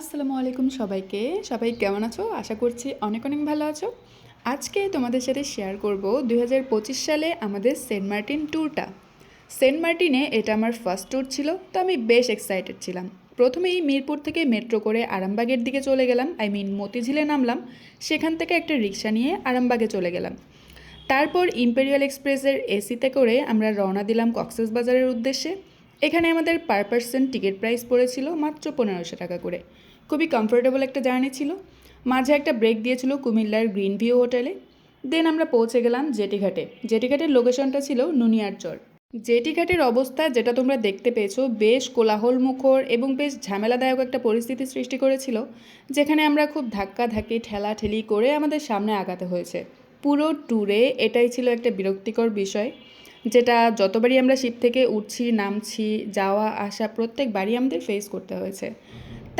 আসসালামু আলাইকুম সবাইকে। সবাই কেমন আছো? আশা করছি অনেক অনেক ভালো আছো। আজকে তোমাদের সাথে শেয়ার করব 2025 সালে আমাদের সেন্ট মার্টিন ট্যুরটা। সেন্ট মার্টিনে এটা আমার ফার্স্ট ট্যুর ছিল, তো আমি বেশ এক্সাইটেড ছিলাম। প্রথমেই মিরপুর থেকে মেট্রো করে আরামবাগের দিকে চলে গেলাম, মতিঝিলে নামলাম। সেখান থেকে একটা রিক্সা নিয়ে আরামবাগে চলে গেলাম। তারপর ইম্পেরিয়াল এক্সপ্রেসের এসিতে করে আমরা রওনা দিলাম কক্সবাজারের উদ্দেশ্যে। এখানে আমাদের পার পার্সন টিকিট প্রাইস পড়েছিল মাত্র 1500 টাকা করে। খুবই কমফোর্টেবল একটা জার্নি ছিল। মাঝে একটা ব্রেক দিয়েছিল কুমিল্লার গ্রিন ভিউ হোটেলে। দেন আমরা পৌঁছে গেলাম জেটিঘাটে। জেটিঘাটের লোকেশনটা ছিল নুনিয়ারচর। জেটিঘাটের অবস্থা যেটা তোমরা দেখতে পেয়েছো, বেশ কোলাহলমুখর এবং বেশ ঝামেলাদায়ক একটা পরিস্থিতি সৃষ্টি করেছিল, যেখানে আমরা খুব ধাক্কাধাক্কি ঠেলাঠেলি করে আমাদের সামনে আগাতে হয়েছে। পুরো ট্যুরে এটাই ছিল একটা বিরক্তিকর বিষয়, যেটা যতবারই আমরা শিপ থেকে উঠছি নামছি যাওয়া আসা প্রত্যেকবারই আমাদের ফেস করতে হয়েছে।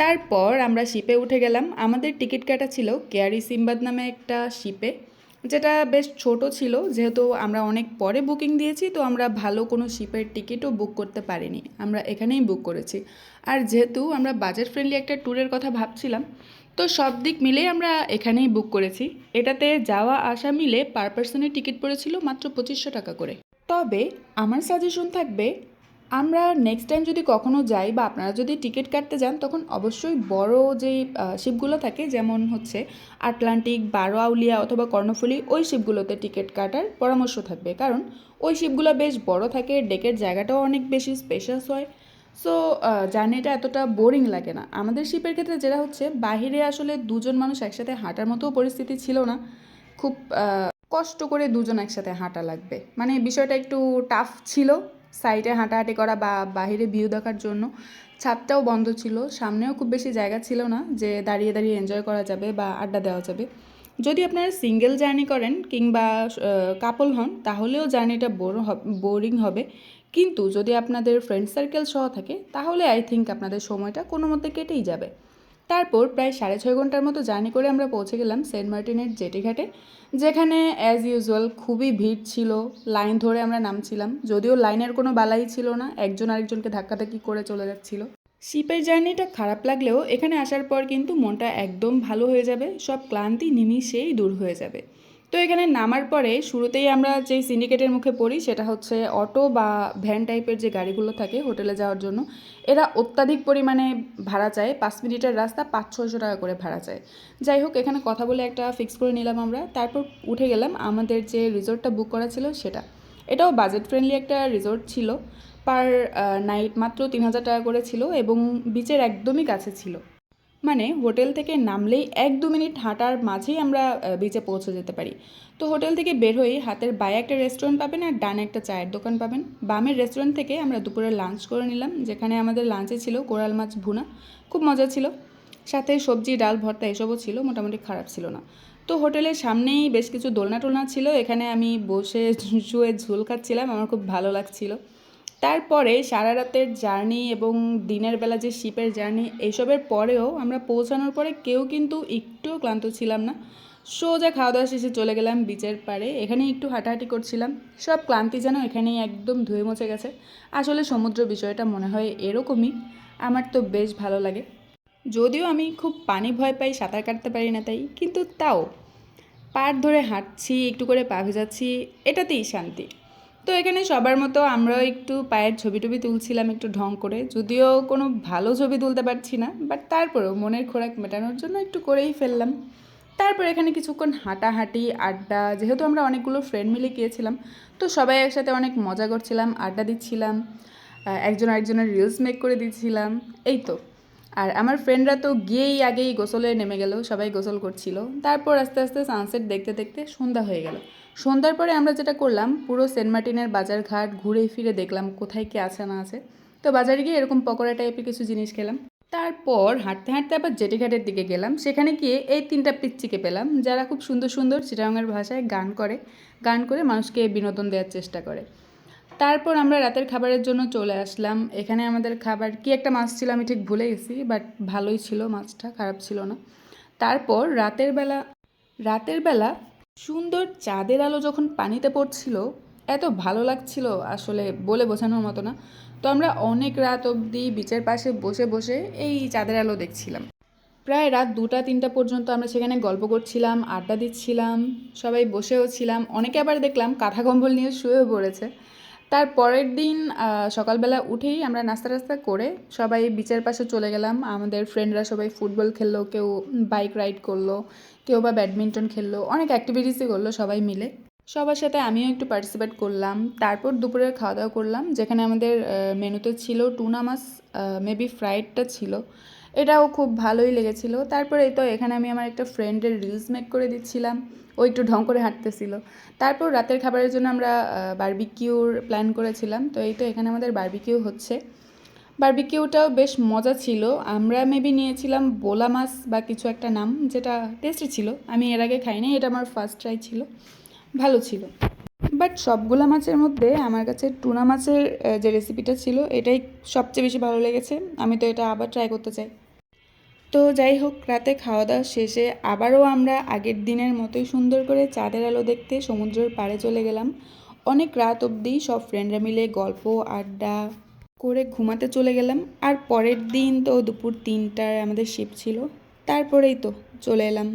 তারপর আমরা শিপে উঠে গেলাম। আমাদের টিকিট কাটা ছিল কেয়ারি সিম্বাদ নামে একটা শিপে, যেটা বেশ ছোট ছিল। যেহেতু আমরা অনেক পরে বুকিং দিয়েছি, তো আমরা ভালো কোনো শিপের টিকিটও বুক করতে পারিনি, আমরা এখানেই বুক করেছি। আর যেহেতু আমরা বাজেট ফ্রেন্ডলি একটা ট্যুরের কথা ভাবছিলাম, তো সব দিক মিলেই আমরা এখানেই বুক করেছি। এটাতে যাওয়া আসা মিলে পার পার্সনের টিকিট পড়েছিল মাত্র 2500 টাকা করে। তবে আমার সাজেশন থাকবে, আমরা নেক্সট টাইম যদি কখনো যাই বা আপনারা যদি টিকিট কাটতে যান, তখন অবশ্যই বড় যেই শিপগুলো থাকে, যেমন হচ্ছে আটলান্টিক, বারো আউলিয়া অথবা কর্ণফুলী, ওই শিপগুলোতে টিকিট কাটার পরামর্শ থাকবে। কারণ ওই শিপগুলো বেশ বড় থাকে, ডেকের জায়গাটাও অনেক বেশি স্পেশাস হয়। সো জার্নিটা এতটা বোরিং লাগে না। আমাদের শিপের ক্ষেত্রে যেটা হচ্ছে, বাহিরে আসলে দুজন মানুষ একসাথে হাঁটার মতো পরিস্থিতি ছিল না। খুব কষ্ট করে দুজন একসাথে হাঁটা লাগবে, মানে বিষয়টা একটু টাফ ছিল। সাইডে হাঁটাহাঁটি করা বা বাহিরে ভিউ দেখার জন্য। ছাদটাও বন্ধ ছিল, সামনেও খুব বেশি জায়গা ছিল না যে দাঁড়িয়ে দাঁড়িয়ে এনজয় করা যাবে বা আড্ডা দেওয়া যাবে। যদি আপনারা সিঙ্গেল জার্নি করেন কিংবা কাপল হন, তাহলেও জার্নিটা বোরিং হবে। কিন্তু যদি আপনাদের ফ্রেন্ড সার্কেল সহ থাকে, তাহলে আই থিঙ্ক আপনাদের সময়টা কোনো মধ্যে কেটেই যাবে। তারপর প্রায় 6.5 ঘন্টার মতো জার্নি করে আমরা পৌঁছে গেলাম সেন্ট মার্টিনের জেটিঘাটে, যেখানে অ্যাজ ইউজুয়াল খুবই ভিড় ছিল। লাইন ধরে আমরা নামছিলাম, যদিও লাইনের কোনো বালাই ছিল না, একজন আরেকজনকে ধাক্কাধাক্কি করে চলে যাচ্ছিল। শিপের জার্নিটা খারাপ লাগলেও এখানে আসার পর কিন্তু মনটা একদম ভালো হয়ে যাবে, সব ক্লান্তি নিমিষেই দূর হয়ে যাবে। তো এখানে নামার পরে শুরুতেই আমরা যেই সিন্ডিকেটের মুখে পড়ি, সেটা হচ্ছে অটো বা ভ্যান টাইপের যে গাড়িগুলো থাকে হোটেলে যাওয়ার জন্য। এরা অত্যাধিক পরিমাণে ভাড়া চায়, 5 মিনিটের রাস্তা 500-600 টাকা করে ভাড়া চায়। যাই হোক, এখানে কথা বলে একটা ফিক্স করে নিলাম আমরা। তারপর উঠে গেলাম আমাদের যে রিসোর্টটা বুক করা ছিল সেটা। এটাও বাজেট ফ্রেন্ডলি একটা রিসোর্ট ছিল। পার নাইট মাত্র 3000 টাকা করে ছিল এবং বিচের একদমই কাছে ছিল। মানে হোটেল থেকে নামলেই 1-2 মিনিট হাঁটার মাঝেই আমরা বিচে পৌঁছে যেতে পারি। তো হোটেল থেকে বের হয়েই হাতের বায়ে একটা রেস্টুরেন্ট পাবেন আর ডানে একটা চায়ের দোকান পাবেন। বামের রেস্টুরেন্ট থেকে আমরা দুপুরে লাঞ্চ করে নিলাম, যেখানে আমাদের লাঞ্চে ছিল কোরাল মাছ ভুনা। খুব মজা ছিল, সাথে সবজি ডাল ভর্তা এসবও ছিল, মোটামুটি খারাপ ছিল না। তো হোটেলের সামনেই বেশ কিছু দোলনা টোলনা ছিল, এখানে আমি বসে শুয়ে ঝুল খাচ্ছিলাম, আমার খুব ভালো লাগছিল। তারপরে সারা রাতের জার্নি এবং দিনের বেলা যে শিপের জার্নি, এইসবের পরেও আমরা পৌঁছানোর পরে কেউ কিন্তু একটুও ক্লান্ত ছিলাম না। সোজা খাওয়া দাওয়া শেষে চলে গেলাম বিচের পাড়ে, এখানেই একটু হাঁটাহাঁটি করছিলাম। সব ক্লান্তি যেন এখানেই একদম ধুয়ে মুছে গেছে। আসলে সমুদ্র বিষয়টা মনে হয় এরকমই। আমার তো বেশ ভালো লাগে, যদিও আমি খুব পানি ভয় পাই, সাঁতার কাটতে পারি না তাই, কিন্তু তাও পাড় ধরে হাঁটছি, একটু করে পা ভেজাচ্ছি, এটাতেই শান্তি। তো এখানে সবার মতো আমরাও একটু পায়ের ছবি টবি তুলছিলাম একটু ঢং করে, যদিও কোনো ভালো ছবি তুলতে পারছি না, বাট তারপরেও মনের খোরাক মেটানোর জন্য একটু করেই ফেললাম। তারপর এখানে কিছুক্ষণ হাঁটাহাঁটি আড্ডা, যেহেতু আমরা অনেকগুলো ফ্রেন্ড মিলে গিয়েছিলাম, তো সবাই একসাথে অনেক মজা করছিলাম, আড্ডা দিচ্ছিলাম, একজন আরেকজনের রিলস মেক করে দিচ্ছিলাম, এই তো। আর আমার ফ্রেন্ডরা তো গিয়েই আগেই গোসলে নেমে গেল, সবাই গোসল করছিল। তারপর আস্তে আস্তে সানসেট দেখতে দেখতে সন্ধ্যা হয়ে গেল। সন্ধ্যার পরে আমরা যেটা করলাম, পুরো সেন্ট মার্টিনের বাজার ঘাট ঘুরে ফিরে দেখলাম কোথায় কি আছে না আছে। তো বাজারে গিয়ে এরকম পকোড়া টাইপের কিছু জিনিস খেলাম। তারপর হাঁটতে হাঁটতে আবার জেটিঘাটের দিকে গেলাম। সেখানে গিয়ে এই 3টা পিচ্চিকে পেলাম, যারা খুব সুন্দর সুন্দর চিটাগাঙের ভাষায় গান করে মানুষকে বিনোদন দেওয়ার চেষ্টা করে। তারপর আমরা রাতের খাবারের জন্য চলে আসলাম। এখানে আমাদের খাবার কি একটা মাছ ছিল আমি ঠিক ভুলে গেছি, বাট ভালোই ছিল মাছটা, খারাপ ছিল না। তারপর রাতের বেলা সুন্দর চাঁদের আলো যখন পানিতে পড়ছিল, এত ভালো লাগছিল আসলে বলে বোঝানোর মতো না। তো আমরা অনেক রাত অবধি বিচের পাশে বসে বসে এই চাঁদের আলো দেখছিলাম। প্রায় রাত 2টা-3টা পর্যন্ত আমরা সেখানে গল্প করছিলাম, আড্ডা দিচ্ছিলাম, সবাই বসেও ছিলাম, অনেকে আবার দেখলাম কাঁথা কম্বল নিয়ে শুয়েও পড়েছে। তার পরের দিন সকালবেলা উঠেই আমরা নাস্তা টাস্তা করে সবাই বিচের পাশে চলে গেলাম। আমাদের ফ্রেন্ডরা সবাই ফুটবল খেললো, কেউ বাইক রাইড করলো, কেউ বা ব্যাডমিন্টন খেললো, অনেক অ্যাক্টিভিটিসই করলো সবাই মিলে। সবার সাথে আমিও একটু পার্টিসিপেট করলাম। তারপর দুপুরের খাওয়া দাওয়া করলাম, যেখানে আমাদের মেনুতে ছিল টুনা মাছ, মেবি ফ্রাইডটা ছিল, এটাও খুব ভালোই লেগেছিল। তারপরে এই তো এখানে আমি আমার একটা ফ্রেন্ডের রিলস মেক করে দিচ্ছিলাম, ও একটু ঢং করে হাঁটতেছিল। তারপর রাতের খাবারের জন্য আমরা বারবিকিউর প্ল্যান করেছিলাম, তো এই তো এখানে আমাদের বারবিকিউ হচ্ছে। বারবিকিউটাও বেশ মজা ছিল। আমরা মেবি নিয়েছিলাম বোলা মাছ বা কিছু একটা নাম, যেটা টেস্টি ছিল, আমি এর আগে খাইনি, এটা আমার ফার্স্ট ট্রাই ছিল, ভালো ছিল। বাট সবগুলা মাছের মধ্যে আমার কাছে টুনা মাছের যে রেসিপিটা ছিল এটাই সবচেয়ে বেশি ভালো লেগেছে, আমি তো এটা আবার ট্রাই করতে চাই। তো যাই হোক, রাতে খাওয়া দাওয়া শেষে আবারও আমরা আগের দিনের মতোই সুন্দর করে চাঁদের আলো দেখতে সমুদ্রের পাড়ে চলে গেলাম। অনেক রাত অবধি সব ফ্রেন্ডরা মিলে গল্প আড্ডা করে ঘুমাতে চলে গেলাম। আর পরের দিন তো দুপুর 3টায় আমাদের শিপ ছিল, তারপরেই তো চলে এলাম।